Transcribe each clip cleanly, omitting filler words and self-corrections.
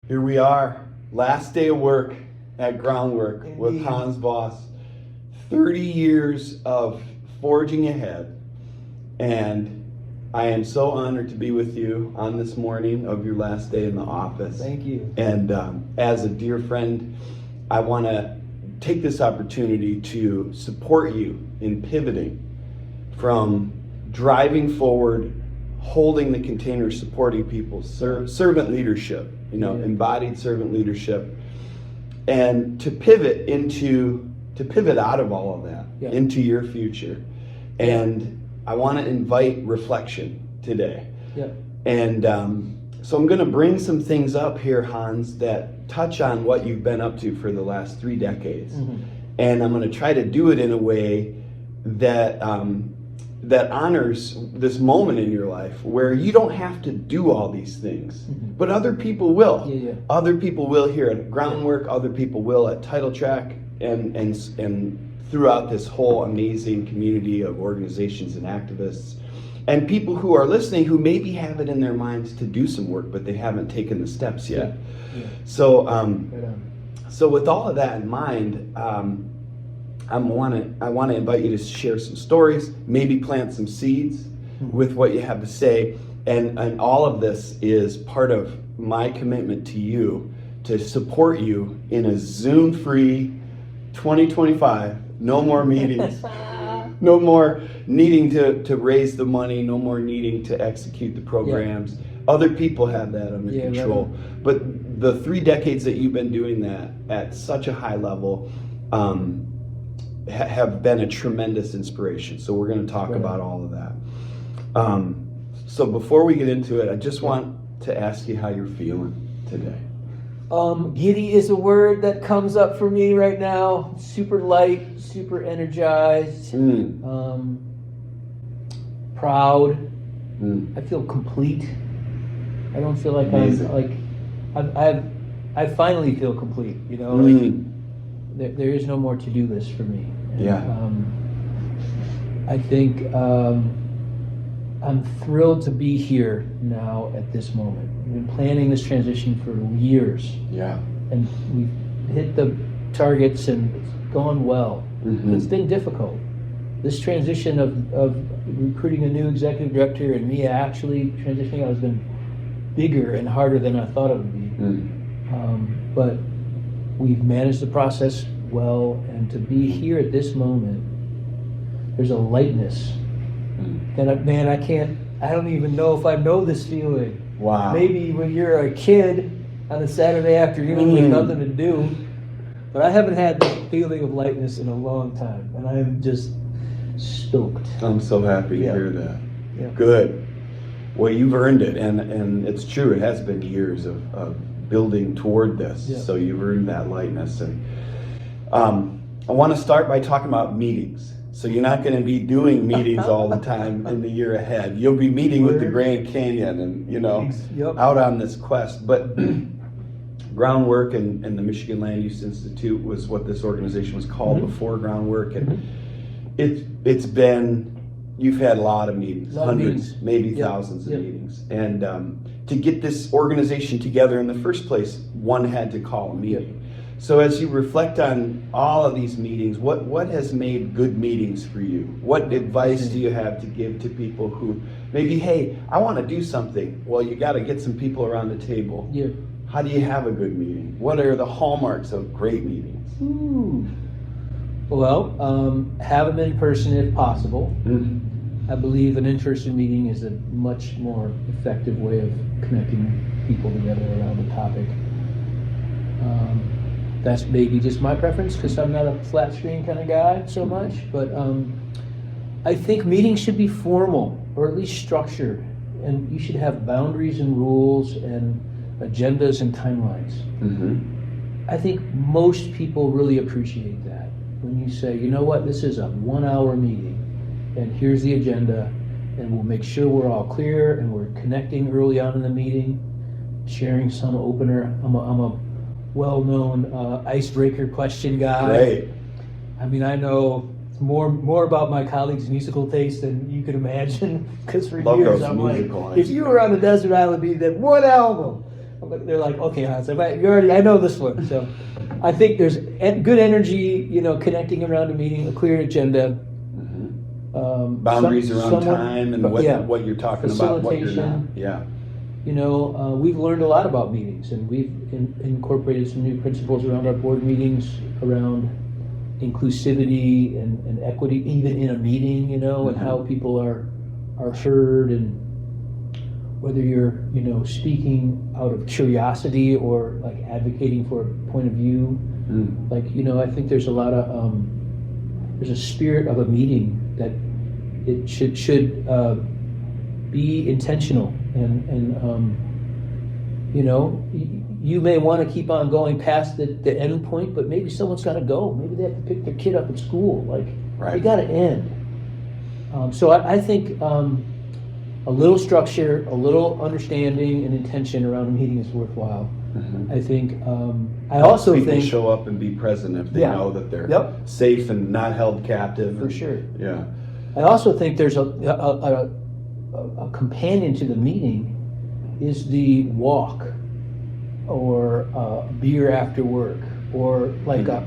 Here we are, last day of work at Groundwork with Indeed. Hans Voss. 30 years of forging ahead, and I am so honored to be with you on this morning of your last day in the office. Thank you. And as a dear friend, I want to take this opportunity to support you in pivoting from driving forward, holding the container, supporting people, servant leadership, embodied servant leadership, and to pivot out of all of that into your future. And I want to invite reflection today. And so I'm going to bring some things up here, Hans, that touch on what you've been up to for the last 3 decades. And I'm going to try to do it in a way that that honors this moment in your life where you don't have to do all these things, but other people will. Other people will here at Groundwork, other people will at Title Track, and throughout this whole amazing community of organizations and activists, and people who are listening who maybe have it in their minds to do some work, but they haven't taken the steps yet. So, so with all of that in mind, I want to invite you to share some stories, maybe plant some seeds with what you have to say, and all of this is part of my commitment to you to support you in a Zoom-free 2025. No more meetings, no more needing to raise the money, no more needing to execute the programs. Other people have that under control. But the 3 decades that you've been doing that at such a high level have been a tremendous inspiration. So we're going to talk about all of that. So before we get into it, I just want to ask you how you're feeling today. Giddy is a word that comes up for me right now. Super light, super energized, proud. I feel complete. I don't feel like I finally feel complete. There is no more to-do list for me. I think I'm thrilled to be here now at this moment. We've been planning this transition for years. And we've hit the targets and it's gone well. It's been difficult. This transition of recruiting a new executive director and me actually transitioning out has been bigger and harder than I thought it would be. But we've managed the process well, and to be here at this moment, there's a lightness that I don't even know if I know this feeling. Wow. Maybe when you're a kid on a Saturday afternoon with nothing to do, but I haven't had that feeling of lightness in a long time, and I'm just stoked. I'm so happy to hear that. Good. Well, you've earned it, and it's true. It has been years of building toward this, so you've earned that lightness. And I want to start by talking about meetings. So you're not going to be doing meetings all the time in the year ahead. You'll be meeting with the Grand Canyon and, out on this quest. But Groundwork and the Michigan Land Use Institute was what this organization was called before Groundwork. And it's been, you've had a lot of meetings, hundreds, maybe thousands of meetings. And to get this organization together in the first place, one had to call a meeting. So as you reflect on all of these meetings, what has made good meetings for you? What advice do you have to give to people who maybe, hey, I want to do something? Well, you got to get some people around the table. How do you have a good meeting? What are the hallmarks of great meetings? Well, have them in person if possible. I believe an in-person meeting is a much more effective way of connecting people together around a topic. That's maybe just my preference because I'm not a flat screen kind of guy so much, but I think meetings should be formal or at least structured, and you should have boundaries and rules and agendas and timelines. I think most people really appreciate that when you say, you know what, this is a 1-hour meeting and here's the agenda, and we'll make sure we're all clear and we're connecting early on in the meeting, sharing some opener. I'm a well-known icebreaker question guy. Great. I mean, I know more about my colleagues' musical taste than you could imagine, because for years I'm like, if you were on a desert island, it'd be that one album. they're like, okay, Hans, I know this one. So I think there's good energy, connecting around a meeting, a clear agenda. Boundaries around time and what you're talking about, what you're not. Yeah. We've learned a lot about meetings, and we've incorporated some new principles around our board meetings, around inclusivity and equity, even in a meeting, and how people are heard, and whether you're, speaking out of curiosity or like advocating for a point of view. Like, I think there's a lot of, there's a spirit of a meeting that it should be intentional, and you may want to keep on going past the end point, but maybe someone's got to go. Maybe they have to pick their kid up at school. Like, right. You got to end. So I think a little structure, a little understanding and intention around a meeting is worthwhile. I think. I also people think show up and be present if they know that they're safe and not held captive. For sure. Yeah. I also think there's a companion to the meeting is the walk, or beer after work, or like a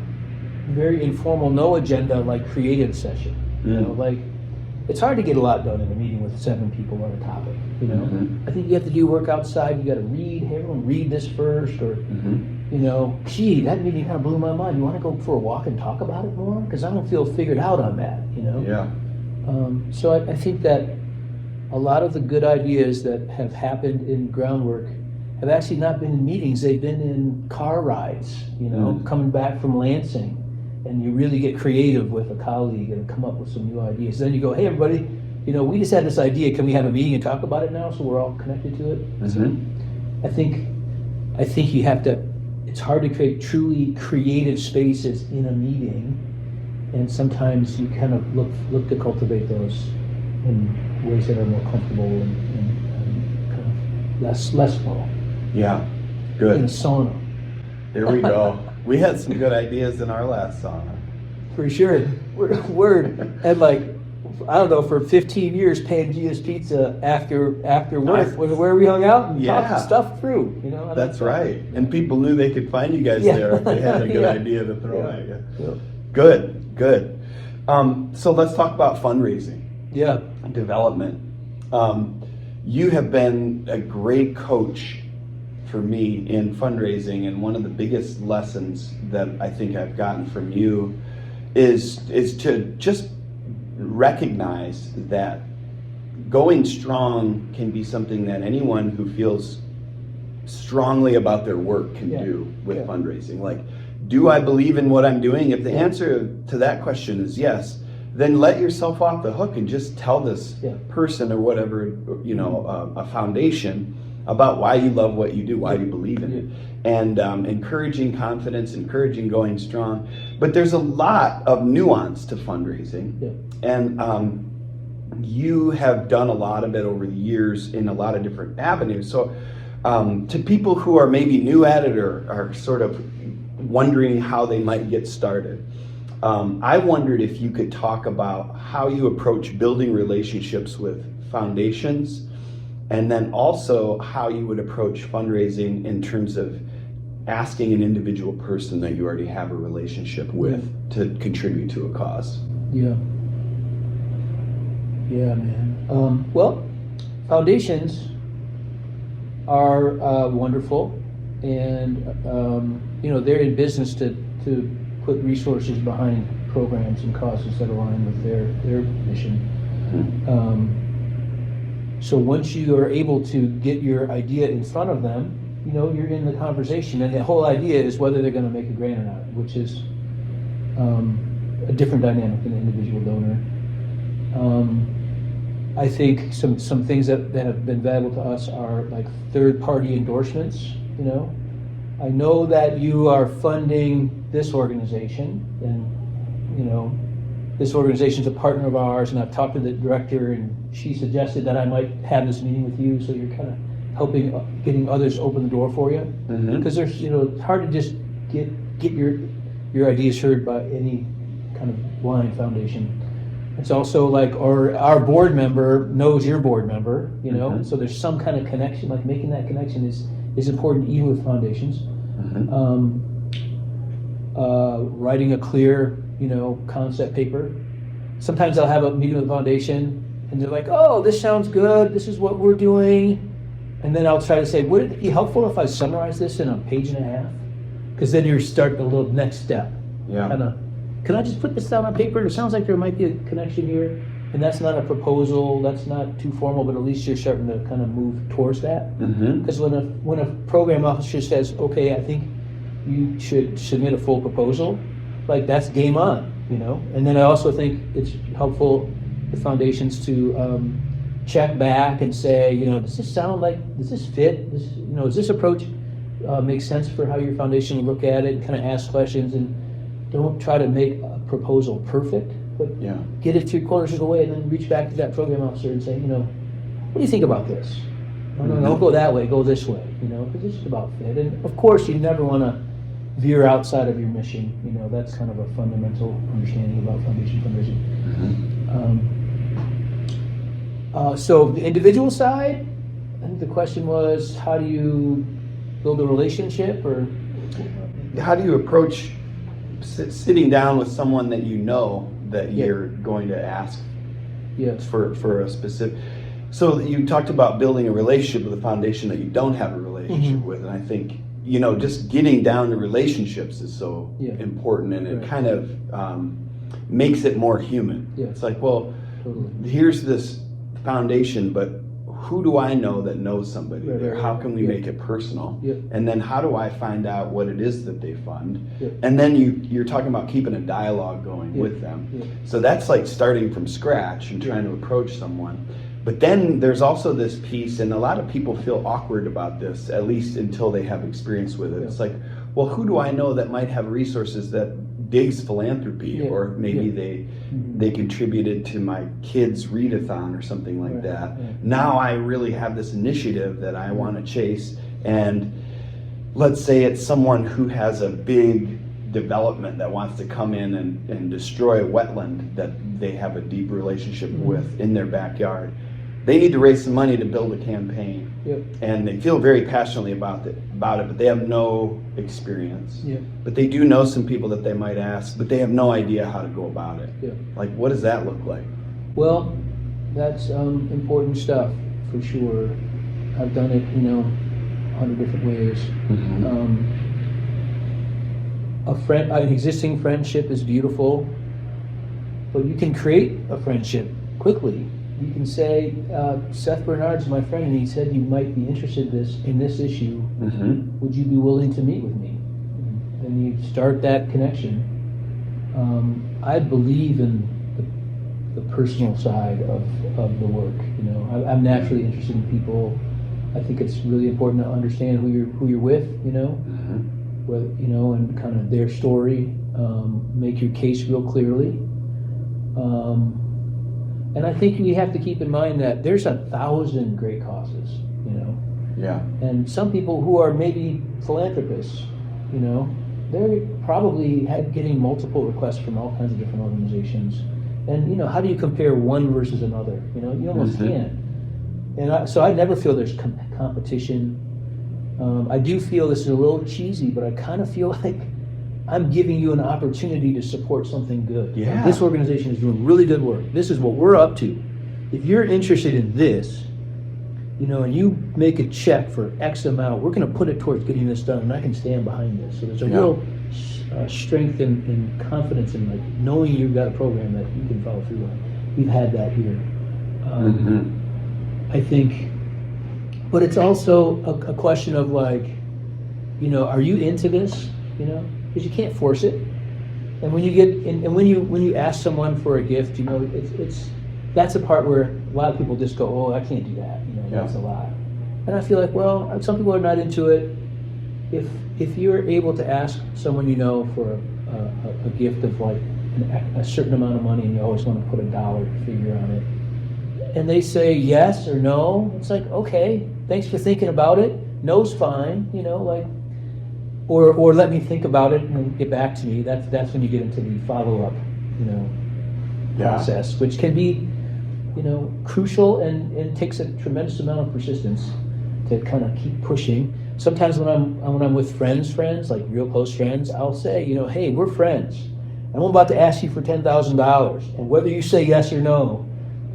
very informal, no agenda, like creative session. Like, it's hard to get a lot done in a meeting with 7 people on a topic. I think you have to do work outside. You got to read. Hey, everyone read this first, or gee, that meeting kind of blew my mind. You want to go for a walk and talk about it more? Because I don't feel figured out on that. Yeah. So I think that a lot of the good ideas that have happened in Groundwork have actually not been in meetings. They've been in car rides, coming back from Lansing, and you really get creative with a colleague and come up with some new ideas. Then you go, hey, everybody, we just had this idea. Can we have a meeting and talk about it now, so we're all connected to it? So I think you have to. It's hard to create truly creative spaces in a meeting, and sometimes you kind of look to cultivate those in ways that are more comfortable and kind of less formal. Yeah, good. In a sauna. There we go. We had some good ideas in our last sauna. For sure. Word. And like, I don't know, for 15 years, Pangea's Pizza after work was where we hung out and talked stuff through. That's right. And people knew they could find you guys there if they had a good idea to throw at you. Yeah. Good. So let's talk about fundraising. Yeah. Development. You have been a great coach for me in fundraising, and one of the biggest lessons that I think I've gotten from you is to just recognize that going strong can be something that anyone who feels strongly about their work can do with fundraising. Like, do I believe in what I'm doing? If the answer to that question is yes, then let yourself off the hook and just tell this person or whatever, a foundation about why you love what you do, why you believe in it, and encouraging confidence, encouraging going strong. But there's a lot of nuance to fundraising, and you have done a lot of it over the years in a lot of different avenues. So to people who are maybe new at it or are sort of wondering how they might get started, I wondered if you could talk about how you approach building relationships with foundations, and then also how you would approach fundraising in terms of asking an individual person that you already have a relationship with to contribute to a cause. Yeah, man. Well, foundations are wonderful, and they're in business to put resources behind programs and causes that align with their mission. So once you are able to get your idea in front of them, you're in the conversation, and the whole idea is whether they're going to make a grant or not, which is a different dynamic than an individual donor. I think some things that have been valuable to us are like third-party endorsements. I know that you are funding this organization, and this organization is a partner of ours, and I've talked to the director, and she suggested that I might have this meeting with you, so you're kind of helping getting others open the door for you, because there's it's hard to just get your ideas heard by any kind of blind foundation. It's also like our board member knows your board member, so there's some kind of connection. Like, making that connection is is important even with foundations. Writing a clear, concept paper. Sometimes I'll have a meeting with the foundation and they're like, oh, this sounds good, this is what we're doing. And then I'll try to say, would it be helpful if I summarize this in a page and a half? Because then you're starting a little next step. Yeah. Can I just put this down on paper? It sounds like there might be a connection here. And that's not a proposal, that's not too formal, but at least you're starting to kind of move towards that. Because when a program officer says, okay, I think you should submit a full proposal, like that's game on, And then I also think it's helpful for foundations to check back and say, does this fit? Does this approach make sense for how your foundation will look at it? And kind of ask questions, and don't try to make a proposal perfect, but get it 3/4 of the way and then reach back to that program officer and say, what do you think about this? No, don't go that way, go this way, because it's about fit. And of course, you never want to veer outside of your mission. That's kind of a fundamental understanding about foundation fundraising. So the individual side, I think the question was, how do you build a relationship, or how do you approach sitting down with someone that that you're going to ask for a specific. So you talked about building a relationship with a foundation that you don't have a relationship with, and I think just getting down to relationships is so important, and it kind of makes it more human. It's like, well, here's this foundation, but who do I know that knows somebody there? How can we make it personal? And then how do I find out what it is that they fund? And then you're talking about keeping a dialogue going with them. So that's like starting from scratch and trying to approach someone. But then there's also this piece, and a lot of people feel awkward about this, at least until they have experience with it. It's like, well, who do I know that might have resources that digs philanthropy, or maybe they contributed to my kids' readathon or something like that. Now I really have this initiative that I want to chase, and let's say it's someone who has a big development that wants to come in and destroy a wetland that they have a deep relationship with in their backyard. They need to raise some money to build a campaign, and they feel very passionately about it, but they have no experience. But they do know some people that they might ask, but they have no idea how to go about it. Like, what does that look like? Well, that's important stuff for sure. I've done it, 100 different ways. An existing friendship is beautiful, but you can create a friendship quickly. You can say, Seth Bernard's my friend, and he said you might be interested in this issue. Would you be willing to meet with me? And you start that connection. I believe in the personal side of the work. I'm naturally interested in people. I think it's really important to understand who you're with. And kind of their story. Make your case real clearly. And I think we have to keep in mind that there's 1,000 great causes, And some people who are maybe philanthropists, they're probably getting multiple requests from all kinds of different organizations. And, how do you compare one versus another? You almost can't. And so I never feel there's competition. I do feel this is a little cheesy, but I kind of feel like I'm giving you an opportunity to support something good. This organization is doing really good work. This is what we're up to. If you're interested in this, and you make a check for X amount, we're going to put it towards getting this done, and I can stand behind this. So there's a real strength and confidence in knowing you've got a program that you can follow through on. We've had that here. I think, but it's also a question of are you into this? Because you can't force it. And when you when you ask someone for a gift, that's a part where a lot of people just go, oh, I can't do that. That's a lot. And I feel like, well, some people are not into it. If you're able to ask someone for a gift of a certain amount of money, and you always want to put a dollar figure on it, and they say yes or no, it's like, okay, thanks for thinking about it. No's fine, or let me think about it and get back to me. That's when you get into the follow-up, process, which can be, crucial and takes a tremendous amount of persistence. to kind of keep pushing. Sometimes when I'm with friends, like real close friends, I'll say, hey, we're friends. I'm about to ask you for $10,000, and whether you say yes or no,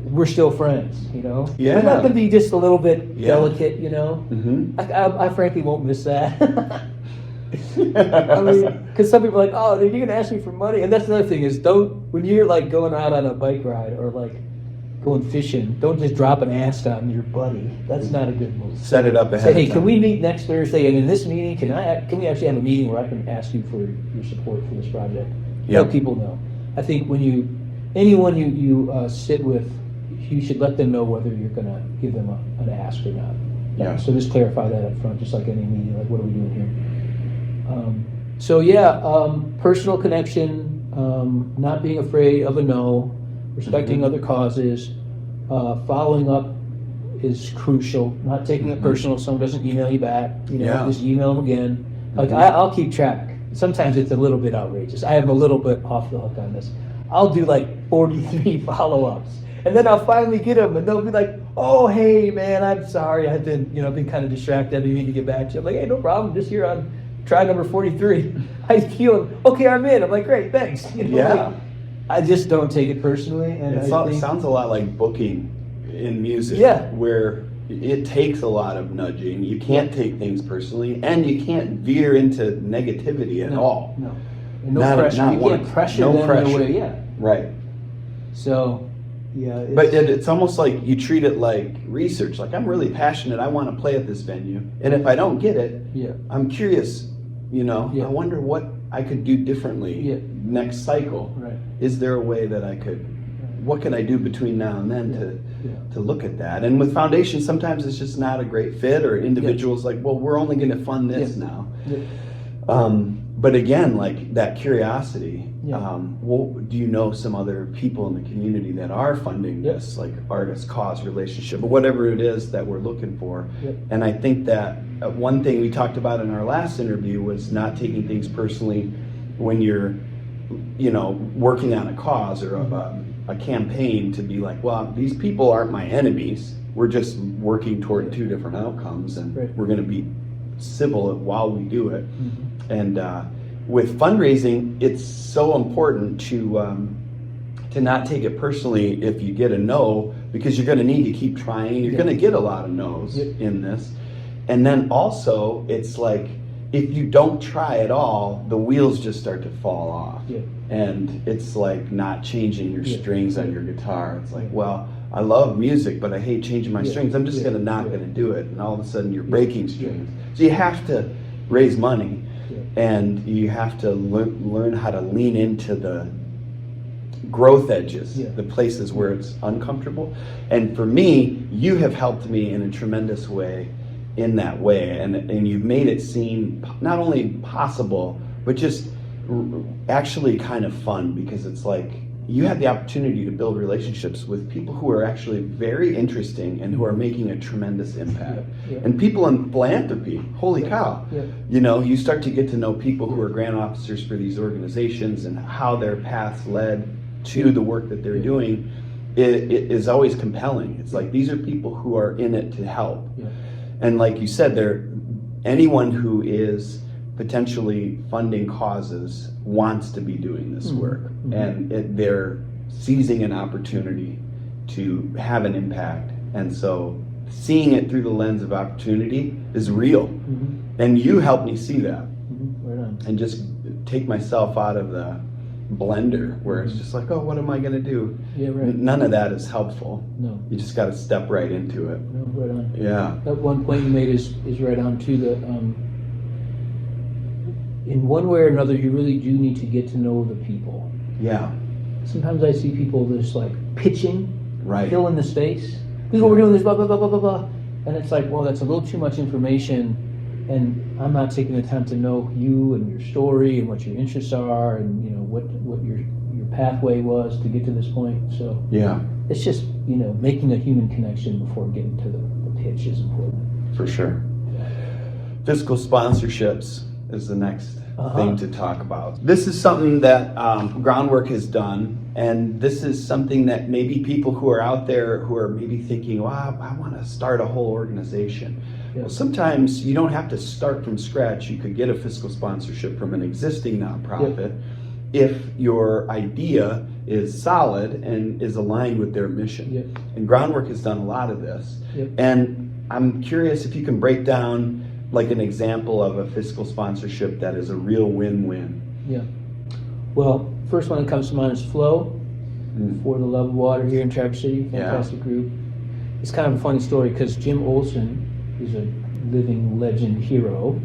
we're still friends. Yeah. I'm not going to be just a little bit delicate. Mm-hmm. I frankly won't miss that. I mean, because some people are like, oh, you're going to ask me for money, and that's another thing is when you're like going out on a bike ride or like going fishing, don't just drop an ask on your buddy. That's not a good move. Set it up ahead. Say, hey, of time. Can we meet next Thursday? And in this meeting, can we actually have a meeting where I can ask you for your support for this project? Yep. Let people know. I think anyone you sit with, you should let them know whether you're going to give them an ask or not. Yeah. So just clarify that up front, just like any meeting. Like, what are we doing here? Personal connection, not being afraid of a no, respecting other causes, following up is crucial. Not taking it personal. If someone doesn't email you back, just email them again. Like I'll keep track. Sometimes it's a little bit outrageous. I am a little bit off the hook on this. I'll do like 43 follow-ups, and then I'll finally get them, and they'll be like, "Oh, hey, man, I'm sorry. I've been, been kind of distracted. I didn't mean to get back to you." I'm like, "Hey, no problem. Just here on try number 43." I feel okay. I'm in. I'm like, "Great, thanks." Yeah. I just don't take it personally, and It sounds a lot like booking in music. Yeah. Where it takes a lot of nudging. You can't take things personally, and you can't veer into negativity at all. No. And no pressure. You can't pressure them in a way. Yeah. Right. So, yeah. But it's almost like you treat it like research. Like, I'm really passionate. I want to play at this venue, and if I don't get it, I'm curious. I wonder what I could do differently next cycle. Right. Is there a way that I could? What can I do between now and then to look at that? And with foundations, sometimes it's just not a great fit, or individuals like, well, we're only going to fund this now. But again, like that curiosity. Well, do you know some other people in the community that are funding this, like artist cause relationship, or whatever it is that we're looking for? And I think that one thing we talked about in our last interview was not taking things personally when you're, working on a cause or a campaign, to be like, well, these people aren't my enemies. We're just working toward two different outcomes, and we're going to be civil while we do it. And with fundraising, it's so important to not take it personally if you get a no, because you're going to need to keep trying. You're going to get a lot of no's in this. And then also, it's like, if you don't try at all, the wheels just start to fall off. And it's like not changing your strings on your guitar. It's like, well, I love music, but I hate changing my strings. I'm just not going to do it. And all of a sudden you're breaking strings. So you have to raise money, and you have to learn how to lean into the growth edges, the places where it's uncomfortable. And for me, you have helped me in a tremendous way in that way. And you've made it seem not only possible, but just actually kind of fun, because it's like you have the opportunity to build relationships with people who are actually very interesting and who are making a tremendous impact. And people in philanthropy, holy cow, you start to get to know people who are grant officers for these organizations and how their paths led to the work that they're doing. It is always compelling. It's like, these are people who are in it to help. And like you said, anyone who is potentially funding causes wants to be doing this work, and they're seizing an opportunity to have an impact. And so seeing it through the lens of opportunity is real. And you helped me see that, and just take myself out of the blender where it's just like, oh, what am I going to do? None of that is helpful. No. You just got to step right into it. No, right on. Yeah. That one point you made is right on too. That in one way or another, you really do need to get to know the people. Yeah. Sometimes I see people just like pitching, fill in the space. This is what we're doing. This blah blah blah blah blah blah, and it's like, well, that's a little too much information, and I'm not taking the time to know you and your story and what your interests are, and what your pathway was to get to this point. So it's just making a human connection before getting to the pitch is important. For sure. Fiscal sponsorships is the next thing to talk about. This is something that Groundwork has done, and this is something that maybe people who are out there who are maybe thinking, wow, I want to start a whole organization. Well, sometimes you don't have to start from scratch. You could get a fiscal sponsorship from an existing nonprofit if your idea is solid and is aligned with their mission. And Groundwork has done a lot of this. And I'm curious if you can break down like an example of a fiscal sponsorship that is a real win-win. Well, first one that comes to mind is Flow for the Love of Water here in Traverse City. Fantastic group. It's kind of a funny story because Jim Olson is a living legend hero,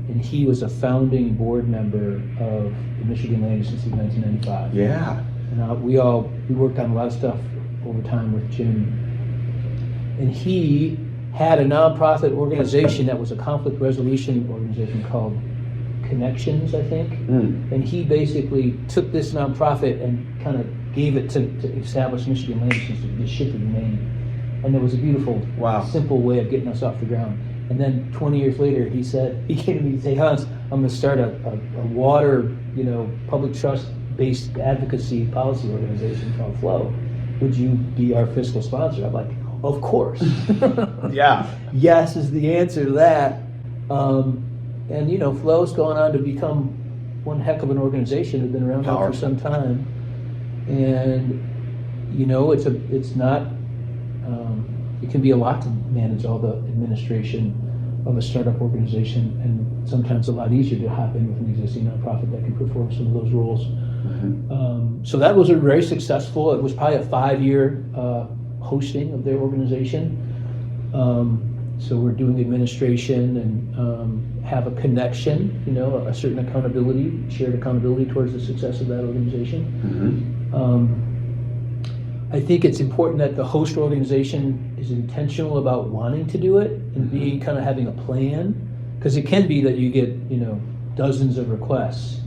and he was a founding board member of the Michigan Land Agency in 1995. And we worked on a lot of stuff over time with Jim. And he had a nonprofit organization that was a conflict resolution organization called Connections, I think. And he basically took this nonprofit and kind of gave it to establish Michigan Land Agency, the ship of the name. And it was a beautiful, simple way of getting us off the ground. And then 20 years later, he came to me and said, Hans, I'm going to start a water, public trust-based advocacy policy organization called Flow. Would you be our fiscal sponsor? I'm like, of course. Yes is the answer to that. And Flow's gone on to become one heck of an organization. They've been around for some time. And, it's not, it can be a lot to manage all the administration of a startup organization, and sometimes a lot easier to hop in with an existing nonprofit that can perform some of those roles. So that was a very successful, it was probably a 5-year hosting of their organization. So we're doing administration and have a connection, a certain accountability, shared accountability towards the success of that organization. I think it's important that the host organization is intentional about wanting to do it and being kind of having a plan, because it can be that you get dozens of requests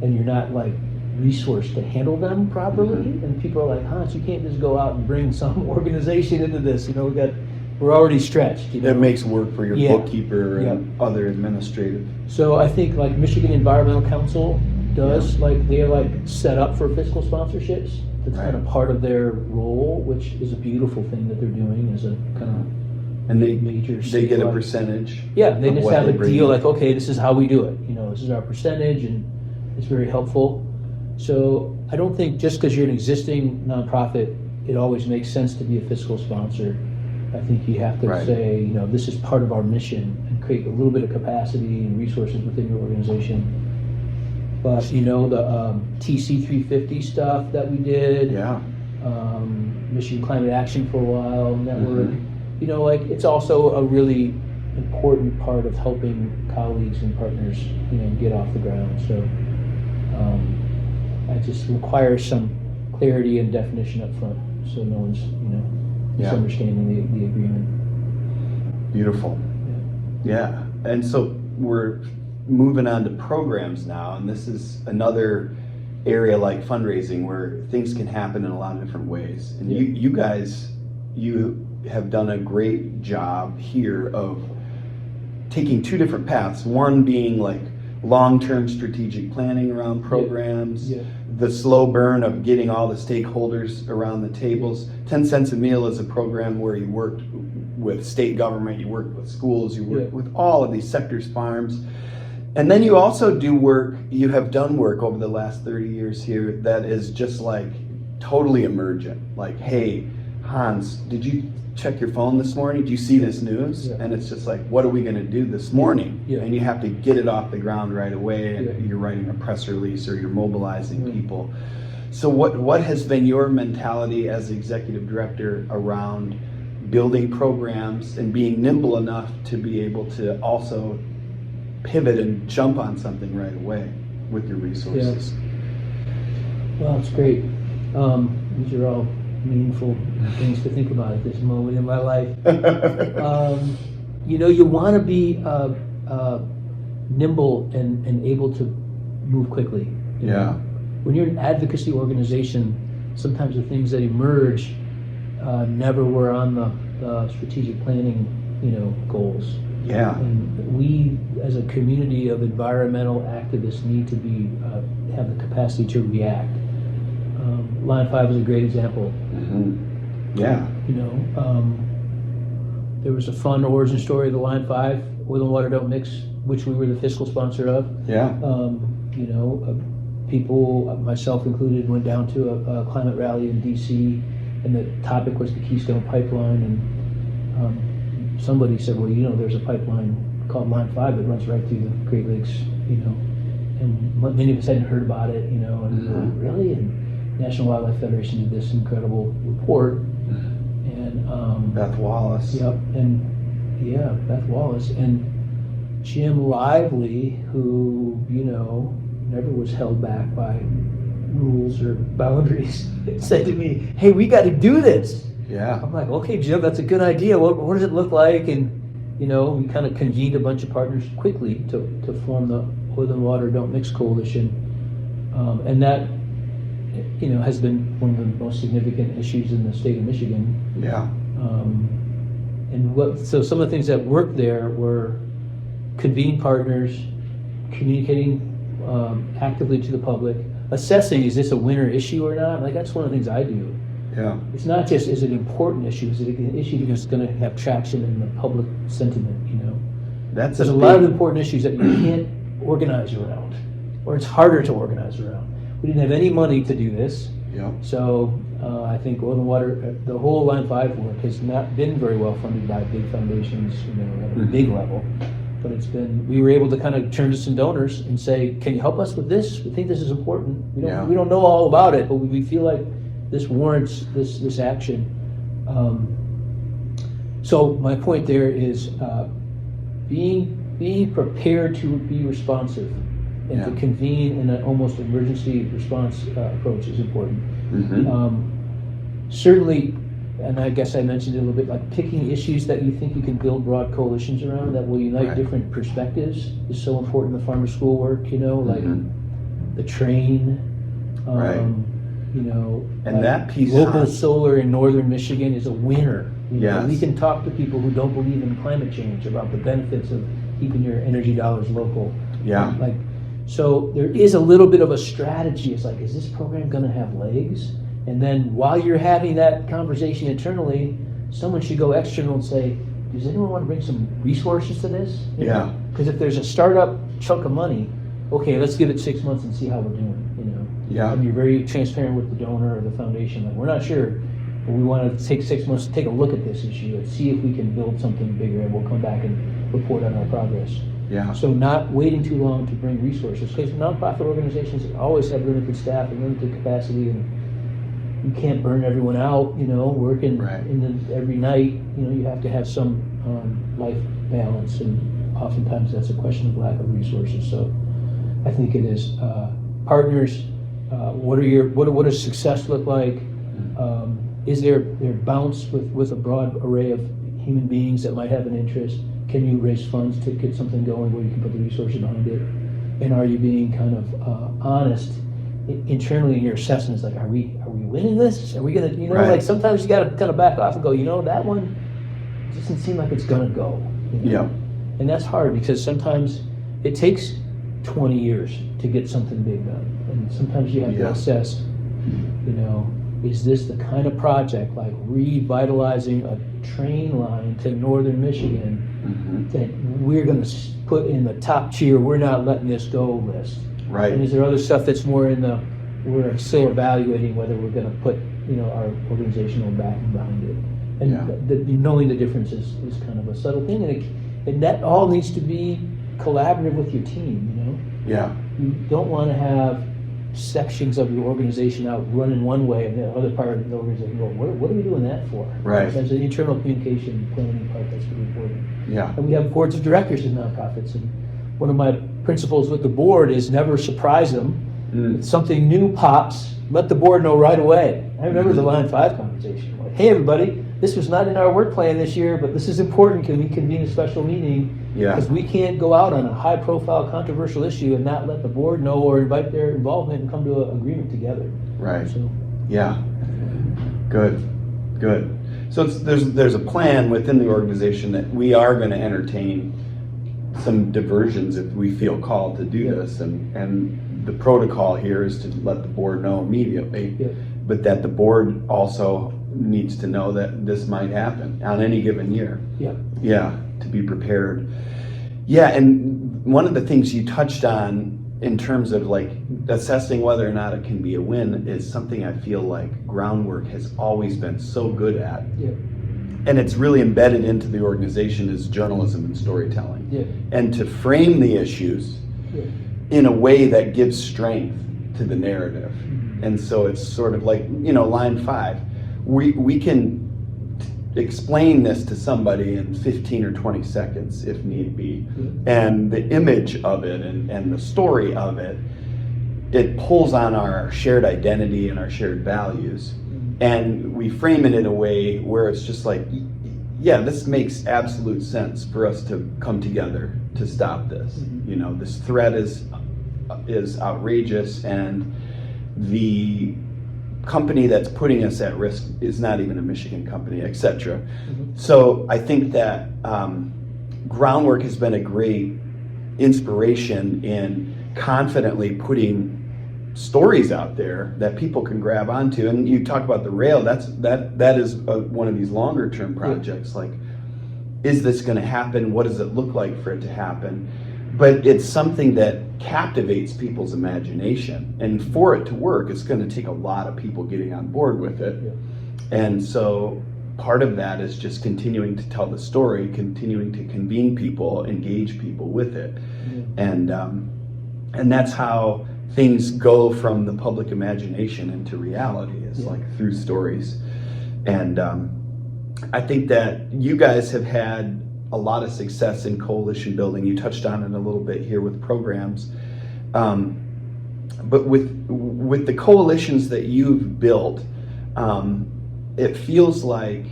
and you're not like resourced to handle them properly, and people are like, Hans, you can't just go out and bring some organization into this. We're already stretched. It makes work for your bookkeeper and other administrative. So I think like Michigan Environmental Council does, they're set up for fiscal sponsorships. It's kind of part of their role, which is a beautiful thing that they're doing as a kind of major. They get a percentage. They just have a deal like, okay, this is how we do it. This is our percentage, and it's very helpful. So I don't think just because you're an existing nonprofit, it always makes sense to be a fiscal sponsor. I think you have to say, this is part of our mission, and create a little bit of capacity and resources within your organization. But the TC 350 stuff that we did, Michigan Climate Action for a while, network, it's also a really important part of helping colleagues and partners, get off the ground. So it just requires some clarity and definition up front, so no one's, misunderstanding the agreement. Beautiful. And so we're moving on to programs now, and this is another area like fundraising where things can happen in a lot of different ways. And you guys have done a great job here of taking two different paths. One being like long-term strategic planning around programs, the slow burn of getting all the stakeholders around the tables. 10 cents a meal is a program where you worked with state government, you worked with schools, you worked with all of these sectors, farms. And then you also you have done work over the last 30 years here that is just like totally emergent. Like, hey, Hans, did you check your phone this morning? Do you see this news? And it's just like, what are we going to do this morning? And you have to get it off the ground right away, and you're writing a press release or you're mobilizing people. So what has been your mentality as executive director around building programs and being nimble enough to be able to also pivot and jump on something right away with your resources? Well, it's great. These are all meaningful things to think about at this moment in my life. You want to be nimble and able to move quickly. When you're an advocacy organization, sometimes the things that emerge never were on the strategic planning, goals. And we, as a community of environmental activists, need to have the capacity to react. Line 5 is a great example. There was a fun origin story of the Line 5, oil and water don't mix, which we were the fiscal sponsor of. Yeah. People, myself included, went down to a climate rally in DC, and the topic was the Keystone Pipeline, and somebody said, well, there's a pipeline called Line 5 that runs right through the Great Lakes, and many of us hadn't heard about it, and we were like, really? And National Wildlife Federation did this incredible report, and Beth Wallace. Yep, and yeah, Beth Wallace, and Jim Lively, who, never was held back by rules or boundaries, said to me, hey, we got to do this. Yeah. I'm like, okay, Jim, that's a good idea. What does it look like? And, we kind of convened a bunch of partners quickly to form the Oil and Water Don't Mix Coalition. And that, has been one of the most significant issues in the state of Michigan. Yeah. So some of the things that worked there were convening partners, communicating actively to the public, assessing, is this a winner issue or not? Like, that's one of the things I do. Yeah. It's not just, is it an important issue? Is it an issue that's going to have traction in the public sentiment? There's a lot of important issues that you can't organize around, or it's harder to organize around. We didn't have any money to do this. Yeah. So I think Oil and Water, the whole Line 5 work has not been very well funded by big foundations, at a big level. But we were able to kind of turn to some donors and say, can you help us with this? We think this is important. We don't know all about it, but we feel like this warrants this action. So my point there is being prepared to be responsive and to convene in an almost emergency response approach is important. Certainly, and I guess I mentioned it a little bit, like picking issues that you think you can build broad coalitions around that will unite different perspectives is so important in the farmer school work, like the train, and that piece local solar in northern Michigan is a winner. Yes. We can talk to people who don't believe in climate change about the benefits of keeping your energy dollars local. Yeah. So there is a little bit of a strategy. It's like, is this program going to have legs? And then while you're having that conversation internally, someone should go external and say, does anyone want to bring some resources to this? Yeah. Because if there's a startup chunk of money, okay, let's give it 6 months and see how we're doing. Yeah. And you're very transparent with the donor or the foundation. Like, we're not sure, but we want to take 6 months to take a look at this issue and see if we can build something bigger, and we'll come back and report on our progress. Yeah. So not waiting too long to bring resources, because nonprofit organizations always have limited staff and limited capacity, and you can't burn everyone out, working every night. You have to have some life balance, and oftentimes that's a question of lack of resources. So I think it is partners. What does success look like? Is there bounce with a broad array of human beings that might have an interest? Can you raise funds to get something going where you can put the resources behind it? And are you being kind of honest internally in your assessments? Like, are we winning this? Are we gonna, like, sometimes you gotta kind of back off and go, that one doesn't seem like it's gonna go. Yeah. And that's hard, because sometimes it takes 20 years to get something big done. And sometimes you have to assess, is this the kind of project, like revitalizing a train line to northern Michigan, that we're going to put in the top tier, we're not letting this go list? Right. And is there other stuff that's more in we're still evaluating whether we're going to put, our organizational backing behind it? And knowing the difference is kind of a subtle thing, and that all needs to be collaborative with your team, Yeah. You don't want to have sections of your organization out running one way and the other part of the organization go, what are we doing that for? Right. There's an internal communication planning part that's really important. Yeah. And we have boards of directors in nonprofits, and one of my principles with the board is never surprise them. If something new pops, let the board know right away. I remember the Line 5 conversation. Like, hey everybody, this was not in our work plan this year, but this is important. Can we convene a special meeting? Because we can't go out on a high-profile, controversial issue and not let the board know or invite their involvement and come to an agreement together. Right. So. Yeah. Good. So there's a plan within the organization that we are going to entertain some diversions if we feel called to do this, and the protocol here is to let the board know immediately, but that the board also needs to know that this might happen on any given year. Yeah. Yeah, to be prepared. Yeah, and one of the things you touched on in terms of like assessing whether or not it can be a win is something I feel like Groundwork has always been so good at. Yeah. And it's really embedded into the organization is journalism and storytelling. Yeah. And to frame the issues in a way that gives strength to the narrative. And so it's sort of like, line 5. We can explain this to somebody in 15 or 20 seconds if need be. And the image of it and the story of it, it pulls on our shared identity and our shared values. And we frame it in a way where it's just like, yeah, this makes absolute sense for us to come together to stop this. This threat is outrageous, and the company that's putting us at risk is not even a Michigan company, etc. So I think that Groundwork has been a great inspiration in confidently putting stories out there that people can grab onto. And you talk about the rail, that is one of these longer term projects. Like, is this going to happen? What does it look like for it to happen? But it's something that captivates people's imagination, and for it to work, it's going to take a lot of people getting on board with it. And so part of that is just continuing to tell the story, continuing to convene people, engage people with it. And that's how things go from the public imagination into reality, is like through stories. And I think that you guys have had a lot of success in coalition building. You touched on it a little bit here with programs. But with the coalitions that you've built, it feels like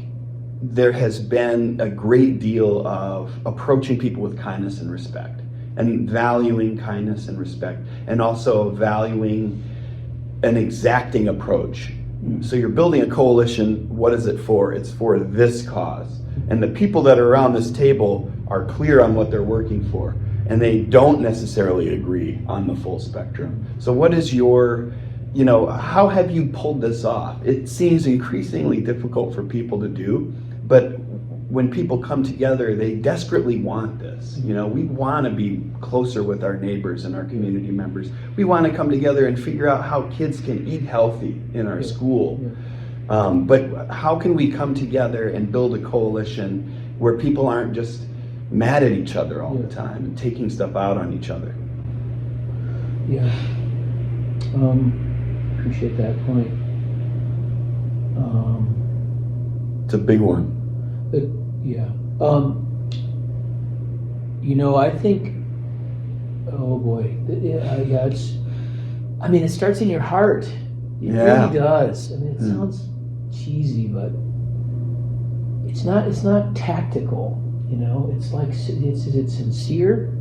there has been a great deal of approaching people with kindness and respect, and valuing kindness and respect, and also valuing an exacting approach. So you're building a coalition, what is it for? It's for this cause. And the people that are around this table are clear on what they're working for, and they don't necessarily agree on the full spectrum. So what is your, how have you pulled this off? It seems increasingly difficult for people to do, but when people come together, they desperately want this. We want to be closer with our neighbors and our community members. We want to come together and figure out how kids can eat healthy in our school. But how can we come together and build a coalition where people aren't just mad at each other all the time and taking stuff out on each other? Yeah. Appreciate that point. It's a big one. I think, oh boy, it starts in your heart. It really does. It sounds cheesy, but it's not tactical. It's like, is it sincere?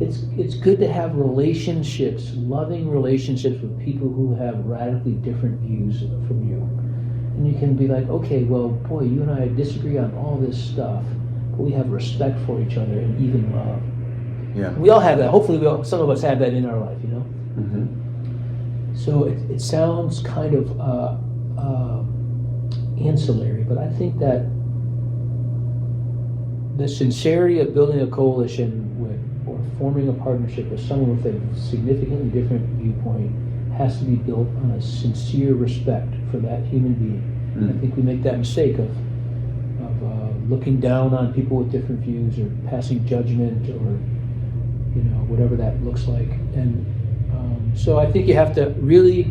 It's good to have relationships, loving relationships with people who have radically different views from you. And you can be like, okay, well, boy, you and I disagree on all this stuff, but we have respect for each other and even love. Yeah. We all have that. Hopefully, some of us have that in our life, So it sounds kind of ancillary, but I think that the sincerity of building a coalition or forming a partnership with someone with a significantly different viewpoint has to be built on a sincere respect for that human being. I think we make that mistake of looking down on people with different views or passing judgment or whatever that looks like. And so I think you have to really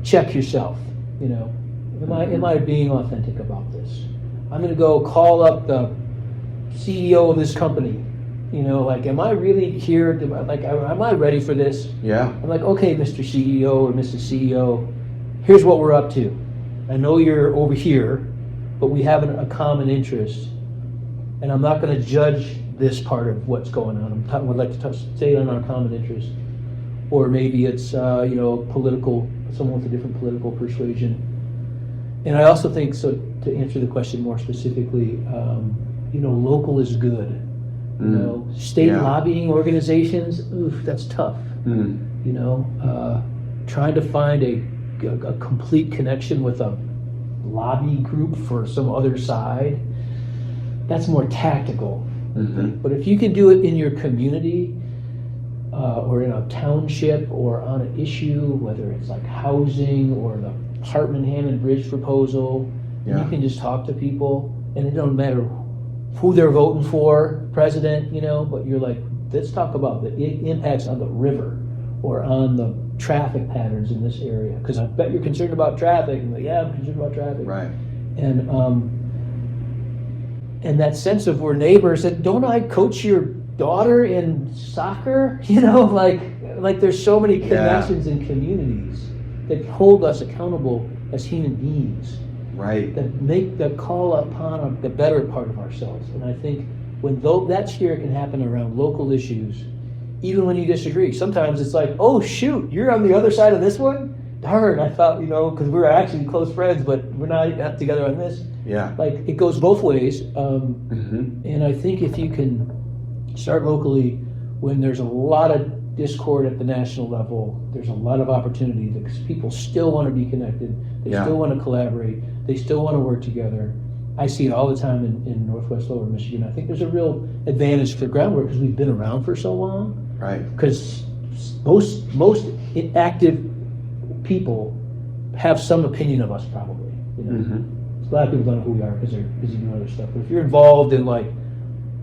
check yourself. Am I being authentic about this? I'm going to go call up the CEO of this company. Am I really here? Am I ready for this? Yeah. I'm like, okay, Mr. CEO or Mrs. CEO, here's what we're up to. I know you're over here, but we have a common interest, and I'm not going to judge this part of what's going on. I would like to stay on our common interest, or maybe it's political, someone with a different political persuasion. And I also think, so to answer the question more specifically, local is good. State lobbying organizations, that's tough. Trying to find a a complete connection with a lobby group for some other side, that's more tactical. But if you can do it in your community, or in a township, or on an issue, whether it's like housing or the Hartman Hammond Bridge proposal, and you can just talk to people, and it don't matter who they're voting for, president, but you're like, let's talk about the impacts on the river or on the traffic patterns in this area, because I bet you're concerned about traffic. And like, yeah, I'm concerned about traffic. Right. And that sense of we're neighbors. That don't I coach your daughter in soccer? Like there's so many connections in communities that hold us accountable as human beings. Right. That call upon the better part of ourselves. And I think when that spirit can happen around local issues, even when you disagree, sometimes it's like, oh shoot, you're on the other side of this one? Darn, I thought, because we're actually close friends, but we're not together on this. Yeah. Like it goes both ways. And I think if you can start locally, when there's a lot of discord at the national level, there's a lot of opportunity because people still want to be connected. They still want to collaborate. They still want to work together. I see it all the time in Northwest Lower Michigan. I think there's a real advantage for Groundwork because we've been around for so long. Right. Because most active people have some opinion of us, probably. A lot of people don't know who we are because they're busy doing other stuff. But if you're involved in like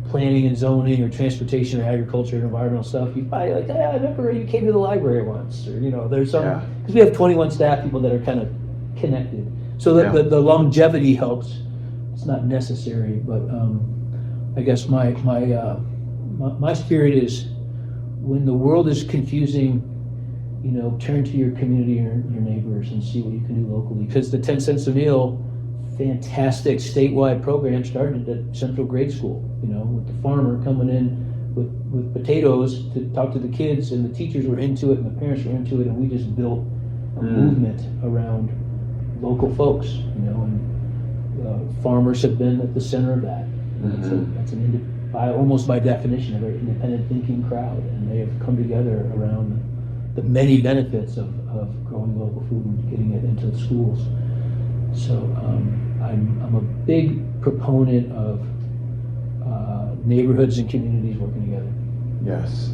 planning and zoning or transportation or agriculture and environmental stuff, you probably like, I remember you came to the library once, or there's some, because we have 21 staff people that are kind of connected. So that the longevity helps. It's not necessary, but I guess my spirit is when the world is confusing, turn to your community or your neighbors and see what you can do locally. Because the 10 cents a meal, fantastic statewide program started at Central Grade School, with the farmer coming in with potatoes to talk to the kids, and the teachers were into it and the parents were into it, and we just built a movement around local folks, and farmers have been at the center of that. That's almost by definition a very independent thinking crowd, and they have come together around the many benefits of growing local food and getting it into the schools. So I'm a big proponent of neighborhoods and communities working together. Yes.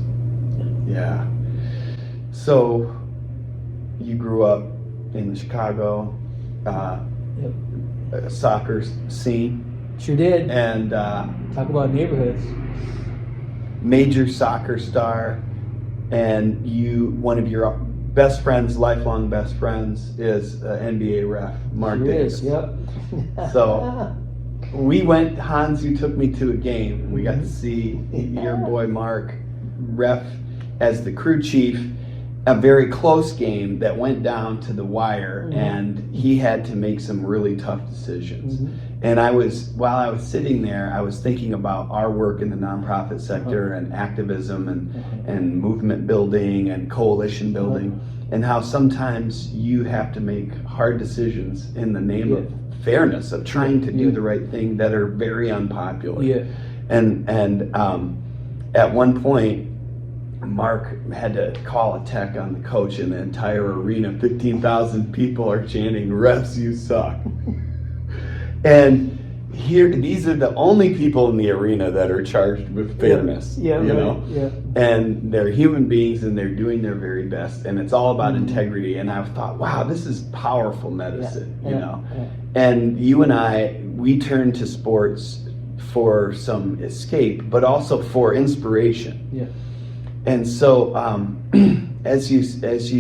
Yeah. So you grew up in the Chicago soccer scene. Sure did. And talk about neighborhoods. Major soccer star, and one of your best friends, lifelong best friends, is NBA ref Mark Davis. Yep. So Hans, you took me to a game, and we got to see your boy Mark ref as the crew chief, a very close game that went down to the wire, and he had to make some really tough decisions. And while I was sitting there, I was thinking about our work in the nonprofit sector and activism and movement building and coalition building, and how sometimes you have to make hard decisions in the name of fairness, of trying to do the right thing, that are very unpopular. And at one point, Mark had to call a tech on the coach, in the entire arena, 15,000 people are chanting, "Refs, you suck." And these are the only people in the arena that are charged with fairness, and they're human beings and they're doing their very best, and it's all about integrity. And I've thought, wow, this is powerful medicine, And you and we turn to sports for some escape, but also for inspiration. And so as you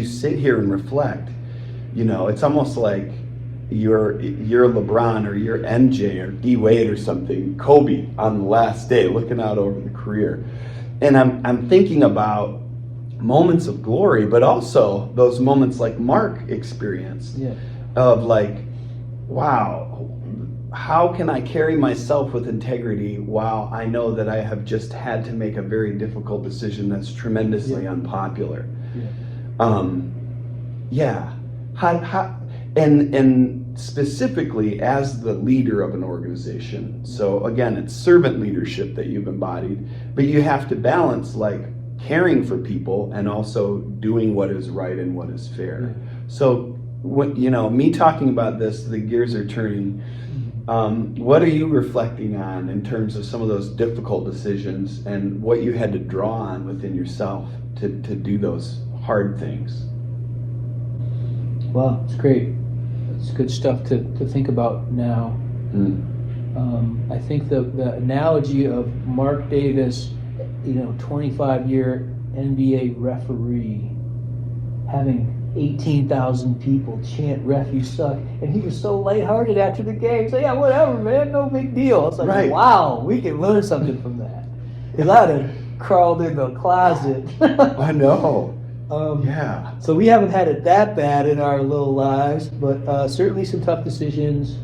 sit here and reflect, it's almost like you're LeBron or you're MJ or D Wade or something, Kobe on the last day, looking out over the career. And I'm thinking about moments of glory, but also those moments like Mark experienced, of like, wow, how can I carry myself with integrity while I know that I have just had to make a very difficult decision that's tremendously unpopular? And specifically as the leader of an organization. So again, it's servant leadership that you've embodied, but you have to balance like caring for people and also doing what is right and what is fair. So what, me talking about this, the gears are turning. What are you reflecting on in terms of some of those difficult decisions and what you had to draw on within yourself to do those hard things? Well, it's great. It's good stuff to think about now. I think the analogy of Mark Davis, 25-year NBA referee, having 18,000 people chant "Ref, you suck," and he was so lighthearted after the game. So yeah, whatever, man, no big deal. It's like, right. Wow, we can learn something from that. Because I'd have crawled in the closet. I know. Yeah. So we haven't had it that bad in our little lives, but certainly some tough decisions.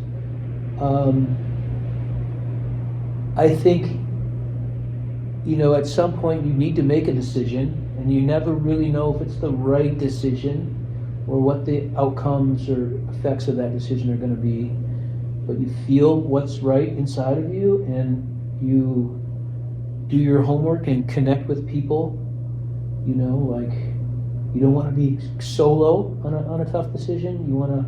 I think, at some point you need to make a decision, and you never really know if it's the right decision or what the outcomes or effects of that decision are going to be. But you feel what's right inside of you, and you do your homework and connect with people. You don't want to be solo on a tough decision. You want to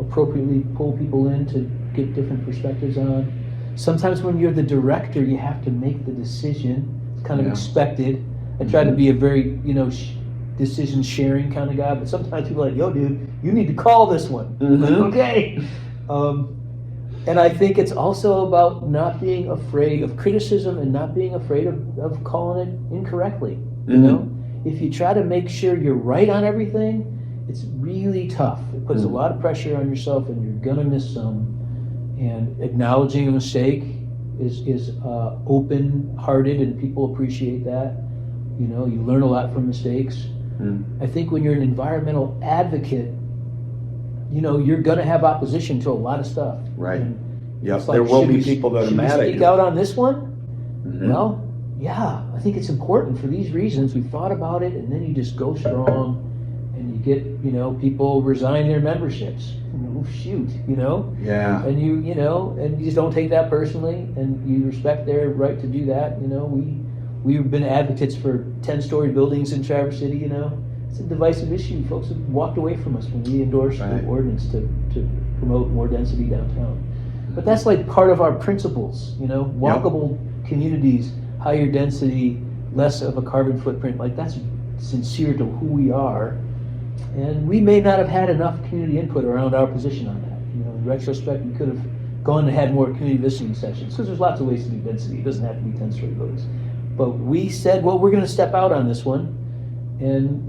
appropriately pull people in to get different perspectives on. Sometimes when you're the director, you have to make the decision. It's kind of expected. I try to be a very, decision sharing kind of guy, but sometimes people are like, yo, dude, you need to call this one. Like, okay. And I think it's also about not being afraid of criticism and not being afraid of calling it incorrectly. If you try to make sure you're right on everything, it's really tough. It puts a lot of pressure on yourself, and you're gonna miss some. And acknowledging a mistake is open-hearted, and people appreciate that. You learn a lot from mistakes. I think when you're an environmental advocate, you're gonna have opposition to a lot of stuff. Right. Yes, there will be people that are mad at you. Speak out on this one? Well, yeah, I think it's important for these reasons. We've thought about it, and then you just go strong, and you get, people resign their memberships. Shoot, Yeah. And you and you just don't take that personally, and you respect their right to do that. We've been advocates for 10-story buildings in Traverse City. It's a divisive issue. Folks have walked away from us when we endorsed the ordinance to promote more density downtown. But that's like part of our principles. Walkable communities, higher density, less of a carbon footprint. Like, that's sincere to who we are. And we may not have had enough community input around our position on that. In retrospect, we could have gone and had more community listening sessions, because there's lots of ways to do density. It doesn't have to be 10-story buildings. But we said, well, we're going to step out on this one. And,